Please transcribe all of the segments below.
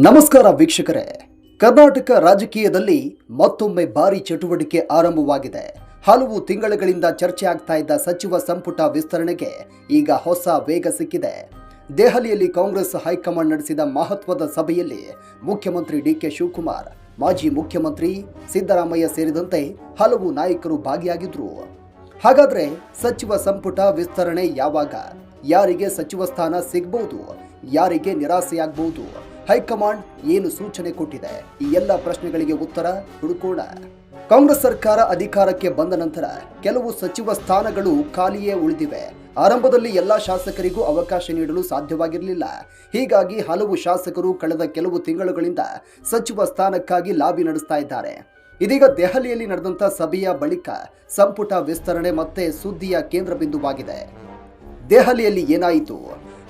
ನಮಸ್ಕಾರ ವೀಕ್ಷಕರೇ, ಕರ್ನಾಟಕ ರಾಜಕೀಯದಲ್ಲಿ ಮತ್ತೊಮ್ಮೆ ಭಾರಿ ಚಟುವಟಿಕೆ ಆರಂಭವಾಗಿದೆ. ಹಲವು ತಿಂಗಳುಗಳಿಂದ ಚರ್ಚೆ ಆಗ್ತಾ ಇದ್ದ ಸಚಿವ ಸಂಪುಟ ವಿಸ್ತರಣೆಗೆ ಈಗ ಹೊಸ ವೇಗ ಸಿಕ್ಕಿದೆ. ದೆಹಲಿಯಲ್ಲಿ ಕಾಂಗ್ರೆಸ್ ಹೈಕಮಾಂಡ್ ನಡೆಸಿದ ಮಹತ್ವದ ಸಭೆಯಲ್ಲಿ ಮುಖ್ಯಮಂತ್ರಿ ಡಿಕೆ ಶಿವಕುಮಾರ್, ಮಾಜಿ ಮುಖ್ಯಮಂತ್ರಿ ಸಿದ್ದರಾಮಯ್ಯ ಸೇರಿದಂತೆ ಹಲವು ನಾಯಕರು ಭಾಗಿಯಾಗಿದ್ರು. ಹಾಗಾದ್ರೆ ಸಚಿವ ಸಂಪುಟ ವಿಸ್ತರಣೆ ಯಾವಾಗ? ಯಾರಿಗೆ ಸಚಿವ ಸ್ಥಾನ ಸಿಗಬಹುದು? ಯಾರಿಗೆ ನಿರಾಸೆಯಾಗಬಹುದು? ಹೈಕಮಾಂಡ್ ಏನು ಸೂಚನೆ ಕೊಟ್ಟಿದೆ? ಈ ಎಲ್ಲ ಪ್ರಶ್ನೆಗಳಿಗೆ ಉತ್ತರ ಹುಡುಕೋಣ. ಕಾಂಗ್ರೆಸ್ ಸರ್ಕಾರ ಅಧಿಕಾರಕ್ಕೆ ಬಂದ ನಂತರ ಕೆಲವು ಸಚಿವ ಸ್ಥಾನಗಳು ಖಾಲಿಯೇ ಉಳಿದಿವೆ. ಆರಂಭದಲ್ಲಿ ಎಲ್ಲ ಶಾಸಕರಿಗೂ ಅವಕಾಶ ನೀಡಲು ಸಾಧ್ಯವಾಗಿರಲಿಲ್ಲ. ಹೀಗಾಗಿ ಹಲವು ಶಾಸಕರು ಕಳೆದ ಕೆಲವು ತಿಂಗಳುಗಳಿಂದ ಸಚಿವ ಸ್ಥಾನಕ್ಕಾಗಿ ಲಾಬಿ ನಡೆಸ್ತಾ ಇದ್ದಾರೆ. ಇದೀಗ ದೆಹಲಿಯಲ್ಲಿ ನಡೆದಂಥ ಸಭೆಯ ಬಳಿಕ ಸಂಪುಟ ವಿಸ್ತರಣೆ ಮತ್ತೆ ಸುದ್ದಿಯ ಕೇಂದ್ರ ಬಿಂದುವಾಗಿದೆ. ದೆಹಲಿಯಲ್ಲಿ ಏನಾಯಿತು?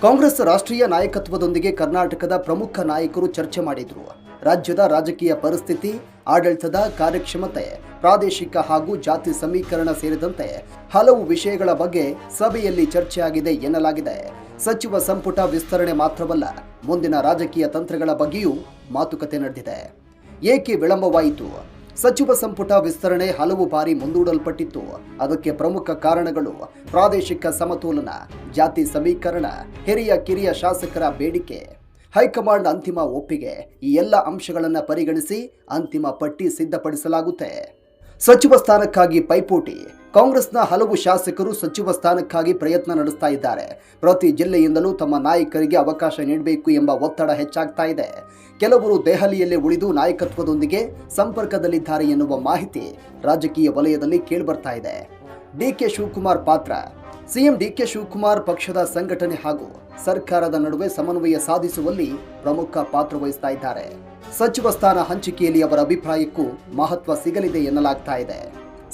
ಕಾಂಗ್ರೆಸ್ ರಾಷ್ಟ್ರೀಯ ನಾಯಕತ್ವದೊಂದಿಗೆ ಕರ್ನಾಟಕದ ಪ್ರಮುಖ ನಾಯಕರು ಚರ್ಚೆ ಮಾಡಿದರು. ರಾಜ್ಯದ ರಾಜಕೀಯ ಪರಿಸ್ಥಿತಿ, ಆಡಳಿತದ ಕಾರ್ಯಕ್ಷಮತೆ, ಪ್ರಾದೇಶಿಕ ಹಾಗೂ ಜಾತಿ ಸಮೀಕರಣ ಸೇರಿದಂತೆ ಹಲವು ವಿಷಯಗಳ ಬಗ್ಗೆ ಸಭೆಯಲ್ಲಿ ಚರ್ಚೆಯಾಗಿದೆ ಎನ್ನಲಾಗಿದೆ. ಸಚಿವ ಸಂಪುಟ ವಿಸ್ತರಣೆ ಮಾತ್ರವಲ್ಲ, ಮುಂದಿನ ರಾಜಕೀಯ ತಂತ್ರಗಳ ಬಗ್ಗೆಯೂ ಮಾತುಕತೆ ನಡೆದಿದೆ. ಏಕೆ ವಿಳಂಬವಾಯಿತು? ಸಚಿವ ಸಂಪುಟ ವಿಸ್ತರಣೆ ಹಲವು ಬಾರಿ ಮುಂದೂಡಲ್ಪಟ್ಟಿತ್ತು. ಅದಕ್ಕೆ ಪ್ರಮುಖ ಕಾರಣಗಳು ಪ್ರಾದೇಶಿಕ ಸಮತೋಲನ, ಜಾತಿ ಸಮೀಕರಣ, ಹಿರಿಯ ಕಿರಿಯ ಶಾಸಕರ ಬೇಡಿಕೆ, ಹೈಕಮಾಂಡ್ ಅಂತಿಮ ಒಪ್ಪಿಗೆ. ಈ ಎಲ್ಲ ಅಂಶಗಳನ್ನು ಪರಿಗಣಿಸಿ ಅಂತಿಮ ಪಟ್ಟಿ ಸಿದ್ಧಪಡಿಸಲಾಗುತ್ತೆ. ಸಚಿವ ಸ್ಥಾನಕ್ಕಾಗಿ ಪೈಪೋಟಿ. ಕಾಂಗ್ರೆಸ್ನ ಹಲವು ಶಾಸಕರು ಸಚಿವ ಸ್ಥಾನಕ್ಕಾಗಿ ಪ್ರಯತ್ನ ನಡೆಸ್ತಾ ಇದ್ದಾರೆ. ಪ್ರತಿ ಜಿಲ್ಲೆಯಿಂದಲೂ ತಮ್ಮ ನಾಯಕರಿಗೆ ಅವಕಾಶ ನೀಡಬೇಕು ಎಂಬ ಒತ್ತಡ ಹೆಚ್ಚಾಗ್ತಾ ಇದೆ. ಕೆಲವರು ದೆಹಲಿಯಲ್ಲೇ ಉಳಿದು ನಾಯಕತ್ವದೊಂದಿಗೆ ಸಂಪರ್ಕದಲ್ಲಿದ್ದಾರೆ ಎನ್ನುವ ಮಾಹಿತಿ ರಾಜಕೀಯ ವಲಯದಲ್ಲಿ ಕೇಳಿಬರ್ತಾ ಇದೆ. ಡಿಕೆ ಶಿವಕುಮಾರ್ ಪಾತ್ರ. ಸಿಎಂ ಡಿಕೆ ಶಿವಕುಮಾರ್ ಪಕ್ಷದ ಸಂಘಟನೆ ಹಾಗೂ ಸರ್ಕಾರದ ನಡುವೆ ಸಮನ್ವಯ ಸಾಧಿಸುವಲ್ಲಿ ಪ್ರಮುಖ ಪಾತ್ರ ವಹಿಸ್ತಾ ಇದ್ದಾರೆ. ಸಚಿವ ಸ್ಥಾನ ಹಂಚಿಕೆಯಲ್ಲಿ ಅವರ ಅಭಿಪ್ರಾಯಕ್ಕೂ ಮಹತ್ವ ಸಿಗಲಿದೆ ಎನ್ನಲಾಗ್ತಾ ಇದೆ.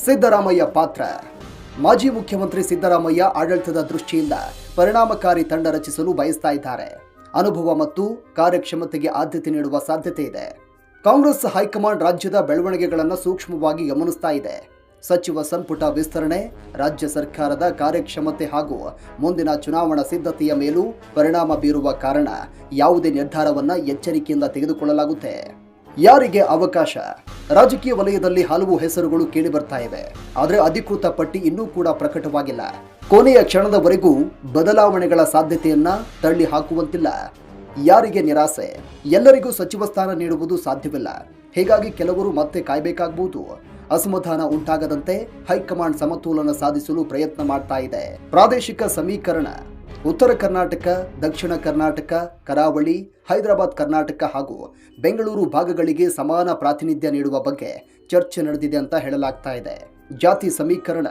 ಸಿದ್ದರಾಮಯ್ಯ ಪಾತ್ರ. ಮಾಜಿ ಮುಖ್ಯಮಂತ್ರಿ ಸಿದ್ದರಾಮಯ್ಯ ಆಡಳಿತದ ದೃಷ್ಟಿಯಿಂದ ಪರಿಣಾಮಕಾರಿ ತಂಡ ರಚಿಸಲು ಬಯಸ್ತಾ ಇದ್ದಾರೆ. ಅನುಭವ ಮತ್ತು ಕಾರ್ಯಕ್ಷಮತೆಗೆ ಆದ್ಯತೆ ನೀಡುವ ಸಾಧ್ಯತೆ ಇದೆ. ಕಾಂಗ್ರೆಸ್ ಹೈಕಮಾಂಡ್ ರಾಜ್ಯದ ಬೆಳವಣಿಗೆಗಳನ್ನು ಸೂಕ್ಷ್ಮವಾಗಿ ಗಮನಿಸ್ತಾ ಇದೆ. ಸಚಿವ ಸಂಪುಟ ವಿಸ್ತರಣೆ ರಾಜ್ಯ ಸರ್ಕಾರದ ಕಾರ್ಯಕ್ಷಮತೆ ಹಾಗೂ ಮುಂದಿನ ಚುನಾವಣಾ ಸಿದ್ಧತೆಯ ಮೇಲೂ ಪರಿಣಾಮ ಬೀರುವ ಕಾರಣ ಯಾವುದೇ ನಿರ್ಧಾರವನ್ನು ಎಚ್ಚರಿಕೆಯಿಂದ ತೆಗೆದುಕೊಳ್ಳಲಾಗುತ್ತೆ. ಯಾರಿಗೆ ಅವಕಾಶ? ರಾಜಕೀಯ ವಲಯದಲ್ಲಿ ಹಲವು ಹೆಸರುಗಳು ಕೇಳಿ ಬರ್ತಾ ಇವೆ. ಆದರೆ ಅಧಿಕೃತ ಪಟ್ಟಿ ಇನ್ನೂ ಕೂಡ ಪ್ರಕಟವಾಗಿಲ್ಲ. ಕೊನೆಯ ಕ್ಷಣದವರೆಗೂ ಬದಲಾವಣೆಗಳ ಸಾಧ್ಯತೆಯನ್ನ ತಳ್ಳಿ ಹಾಕುವಂತಿಲ್ಲ. ಯಾರಿಗೆ ನಿರಾಸೆ? ಎಲ್ಲರಿಗೂ ಸಚಿವ ಸ್ಥಾನ ನೀಡುವುದು ಸಾಧ್ಯವಿಲ್ಲ. ಹೀಗಾಗಿ ಕೆಲವರು ಮತ್ತೆ ಕಾಯಬೇಕಾಗಬಹುದು. ಅಸಮಾಧಾನ ಉಂಟಾಗದಂತೆ ಹೈಕಮಾಂಡ್ ಸಮತೋಲನ ಸಾಧಿಸಲು ಪ್ರಯತ್ನ ಮಾಡ್ತಾ ಇದೆ. ಪ್ರಾದೇಶಿಕ ಸಮೀಕರಣ. ಉತ್ತರ ಕರ್ನಾಟಕ, ದಕ್ಷಿಣ ಕರ್ನಾಟಕ, ಕರಾವಳಿ, ಹೈದರಾಬಾದ್ ಕರ್ನಾಟಕ ಹಾಗೂ ಬೆಂಗಳೂರು ಭಾಗಗಳಿಗೆ ಸಮಾನ ಪ್ರಾತಿನಿಧ್ಯ ನೀಡುವ ಬಗ್ಗೆ ಚರ್ಚೆ ನಡೆದಿದೆ ಅಂತ ಹೇಳಲಾಗ್ತಾ ಇದೆ. ಜಾತಿ ಸಮೀಕರಣ.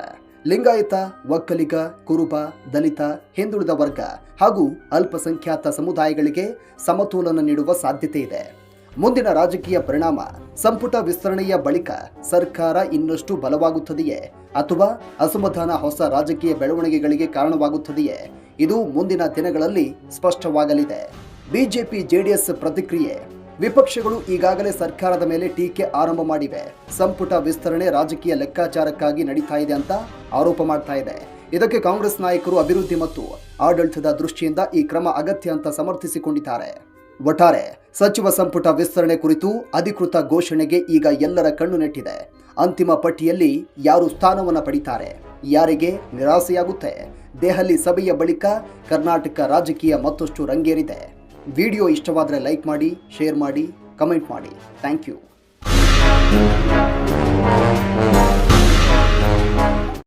ಲಿಂಗಾಯತ, ಒಕ್ಕಲಿಗ, ಕುರುಬ, ದಲಿತ, ಹಿಂದುಳಿದ ವರ್ಗ ಹಾಗೂ ಅಲ್ಪಸಂಖ್ಯಾತ ಸಮುದಾಯಗಳಿಗೆ ಸಮತೋಲನ ನೀಡುವ ಸಾಧ್ಯತೆ ಇದೆ. ಮುಂದಿನ ರಾಜಕೀಯ ಪರಿಣಾಮ. ಸಂಪುಟ ವಿಸ್ತರಣೆಯ ಬಳಿಕ ಸರ್ಕಾರ ಇನ್ನಷ್ಟು ಬಲವಾಗುತ್ತದೆಯೇ ಅಥವಾ ಅಸಮಾಧಾನ ಹೊಸ ರಾಜಕೀಯ ಬೆಳವಣಿಗೆಗಳಿಗೆ ಕಾರಣವಾಗುತ್ತದೆಯೇ? ಇದು ಮುಂದಿನ ದಿನಗಳಲ್ಲಿ ಸ್ಪಷ್ಟವಾಗಲಿದೆ. ಬಿಜೆಪಿ ಜೆಡಿಎಸ್ ಪ್ರತಿಕ್ರಿಯೆ. ವಿಪಕ್ಷಗಳು ಈಗಾಗಲೇ ಸರ್ಕಾರದ ಮೇಲೆ ಟೀಕೆ ಆರಂಭ ಮಾಡಿವೆ. ಸಂಪುಟ ವಿಸ್ತರಣೆ ರಾಜಕೀಯ ಲೆಕ್ಕಾಚಾರಕ್ಕಾಗಿ ನಡೀತಾ ಇದೆ ಅಂತ ಆರೋಪ ಮಾಡ್ತಾ ಇದೆ. ಇದಕ್ಕೆ ಕಾಂಗ್ರೆಸ್ ನಾಯಕರು ಅಭಿವೃದ್ಧಿ ಮತ್ತು ಆಡಳಿತದ ದೃಷ್ಟಿಯಿಂದ ಈ ಕ್ರಮ ಅಗತ್ಯ ಅಂತ ಸಮರ್ಥಿಸಿಕೊಂಡಿದ್ದಾರೆ. ಒಟ್ಟಾರೆ ಸಚಿವ ಸಂಪುಟ ವಿಸ್ತರಣೆ ಕುರಿತು ಅಧಿಕೃತ ಘೋಷಣೆಗೆ ಈಗ ಎಲ್ಲರ ಕಣ್ಣು ನೆಟ್ಟಿದೆ. ಅಂತಿಮ ಪಟ್ಟಿಯಲ್ಲಿ ಯಾರು ಸ್ಥಾನವನ್ನು ಪಡಿತಾರೆ? ಯಾರಿಗೆ ನಿರಾಸೆಯಾಗುತ್ತೆ? ದೆಹಲಿ ಸಭೆಯ ಬಳಿಕ ಕರ್ನಾಟಕ ರಾಜಕೀಯ ಮತ್ತಷ್ಟು ರಂಗೇರಿದೆ. ವಿಡಿಯೋ ಇಷ್ಟವಾದರೆ ಲೈಕ್ ಮಾಡಿ, ಶೇರ್ ಮಾಡಿ, ಕಮೆಂಟ್ ಮಾಡಿ. Thank you.